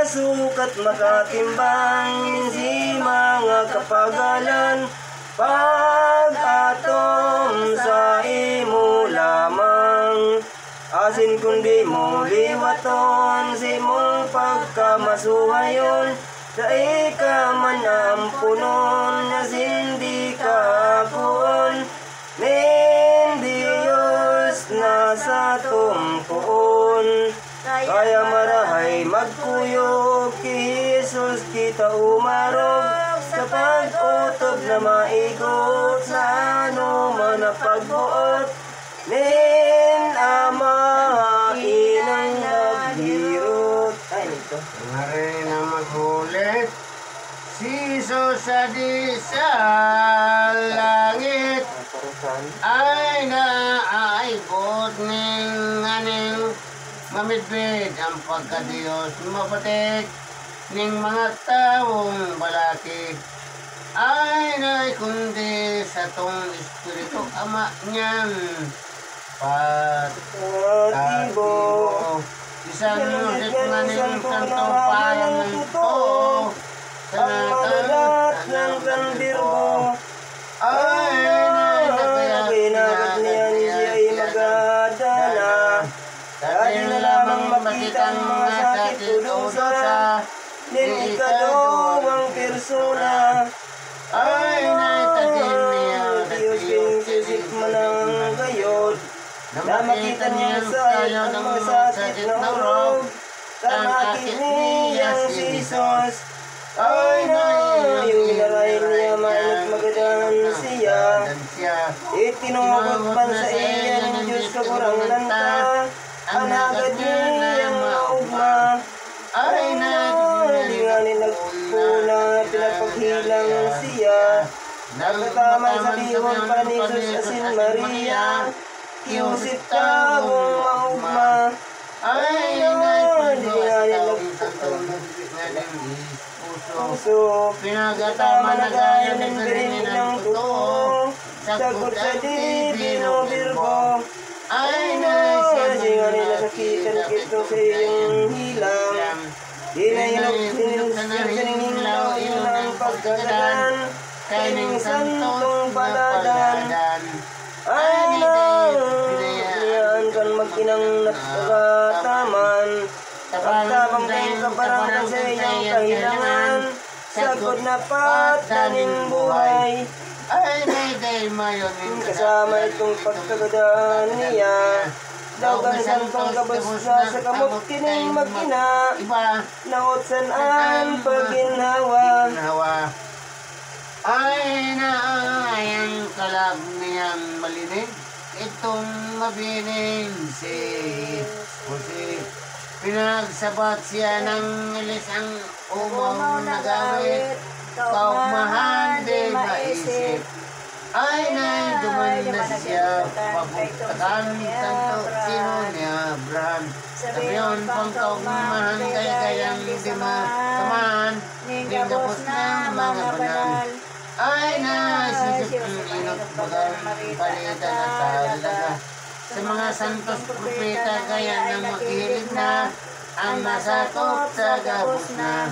makasukat makatimbang si mga kapagalan pag-atom sa imo lamang asin kundi mo liwaton si mong pagkamasuhayon dai ka man ampunon asindi ka kuon nin Diyos na sa tungkuon kaya marahay magkuyog ki Jesus kita umarog sa pag-utob na maigot sa ano man na pagbuot nin Ama inang naghirot ay ito ngari na maghulit si Jesus sa di sa langit ay naaibot ning aning mamidbid ang pagka-Diyos mapatik ning mga taong balaki ay naikundi sa tong Espiritu Ama niyan pagkatibo isang musit nga ning santo parang ito sa Pagmadalat ng kandirbo ay nagpinagat niyan siya ay magadala dahil na lamang makitang mga sakit udusa nin ikadawang persona ay naitagin niya Diyos king sisip manang gayod na makita niya sa ayot ng mga sakit na urog tamakit niyang si Jesus ay yung naray niya mainit magadan siya itinungod pan sa iya ng Diyos kagurang lanta anagad niyang maugma ay nalinganin nagpuna pinapaghilang siya nagkatamang sa bihon pa ni Jesus asin Maria kiusit tawong maugma ay nalinganin nagpuna puso pinagataman na gaya ng birinig ng totoo sagot sa divino birbo ay nasinga nila sakitan kito sa iyong hilang hinahilog sa naninglaw ilang pagkagadan kaining santong paladan ay pinayaan kan magkinang nagkataman pagtabang kayong kaparangan sa iyong kahilangan sagod na pataning buhay ay may mayon kasama itong pagkagadan niya dagan santong kabasna sa kamot kining magkina iba naot sanaan pagginhawa ay naayang kalag niyang malinig itong mabining si Jose pinagsabat siya ng ilisang umaw na gawit kaumahan din maisip ay duman na siya papuntakan tanto sino niya Abraham sabiyon pang kaumahan kay kayang di matamaan ningkapos na mga banal ay sisip ng inot bagang palitan at talaga sa mga santos propeta kaya na makihilig na ang masakop sa gabos na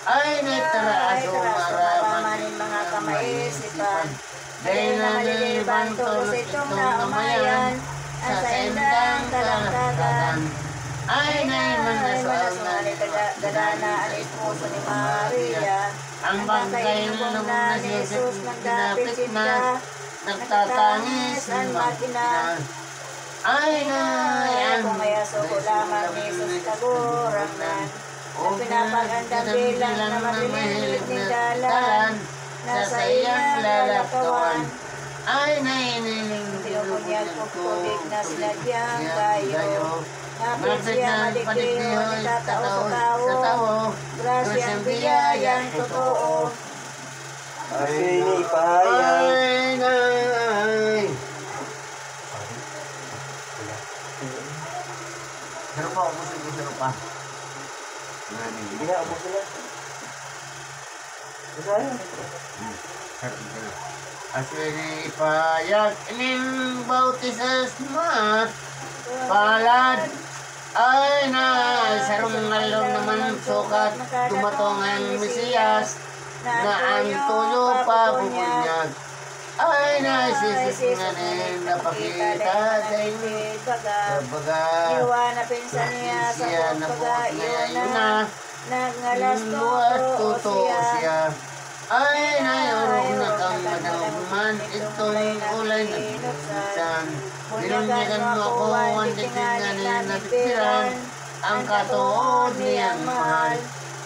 ay naitaraso maramanin mga kamaisipan dahil na nilibang tulos itong namayan sa sendang kalangkagan ay naiman na sa gadana alis puso ni Maria ang bangkay nung na si Jesus nagdapit na nagtatangis ng makina ay kung kaya suko lamang ni Jesus kagurang na pinapagandang bilang na mabilis ni dalan nasa iyang lalakawan ay nainiling pinupunyag ko tubig na sinadyang kayo napit siya maligdiyo itatao sa tao grasyang biyayang totoo asin ipahayag Pero pa, ubusin ko pero pa. Hindi na, ubusin na. Masaya. Asin ipayag ining bautisas ma palad Ay na, sarong ngalon naman sukat, dumatong ang Mesiyas, na ang tuyo pa bubunyag. Ay na, sisisnganin, napakita din. Baga, Iwan na pinsan niya sa siya na po baga, niya iwan yun na. na. Nagngalas Luwas totoo totoo siya. siya. Ay na, yorong na kang managuman, itong ulay na pinagsisan. Binunyagan mo ako, ang titinganin na titiran, ang katuod niyang mahal.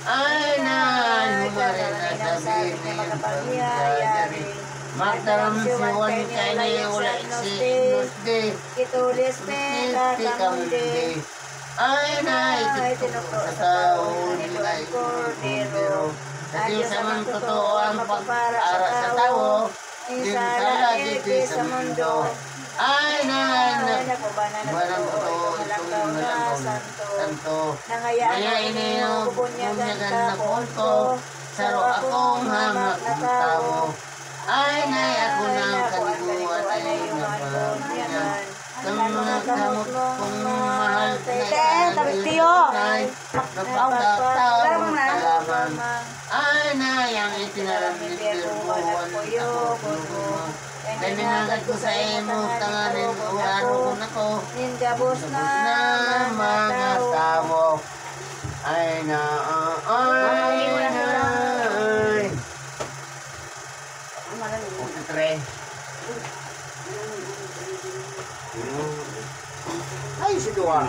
Ay na, humarin na sabihin niyang pagyayari. Magdaram siwan kay ni wala isinus di. Kitulis peta kamundi. Ay na, itinukto sa tao, nilay Cordero. sa Diyos naman totoo ang pag-ara sa tao, din sa lagiti sa mundo. Ay na, banang totoo, itong malanggaw na santo. Kaya iniyo, bunyagan na punto, saro akong hamak ng tao. Ay na, ako ng kaliguan ay napamilyan. Ng mga kamot kong mahal na napagkataong kalaman. Ay na, yang itinaramit dirbuwan ang pagpulungan. Kaya minagad ko sa imo, tanganin o araw ko. Ninjabos na mga tao. Ay na, ay na, ay. Tre. Ay, si Duan.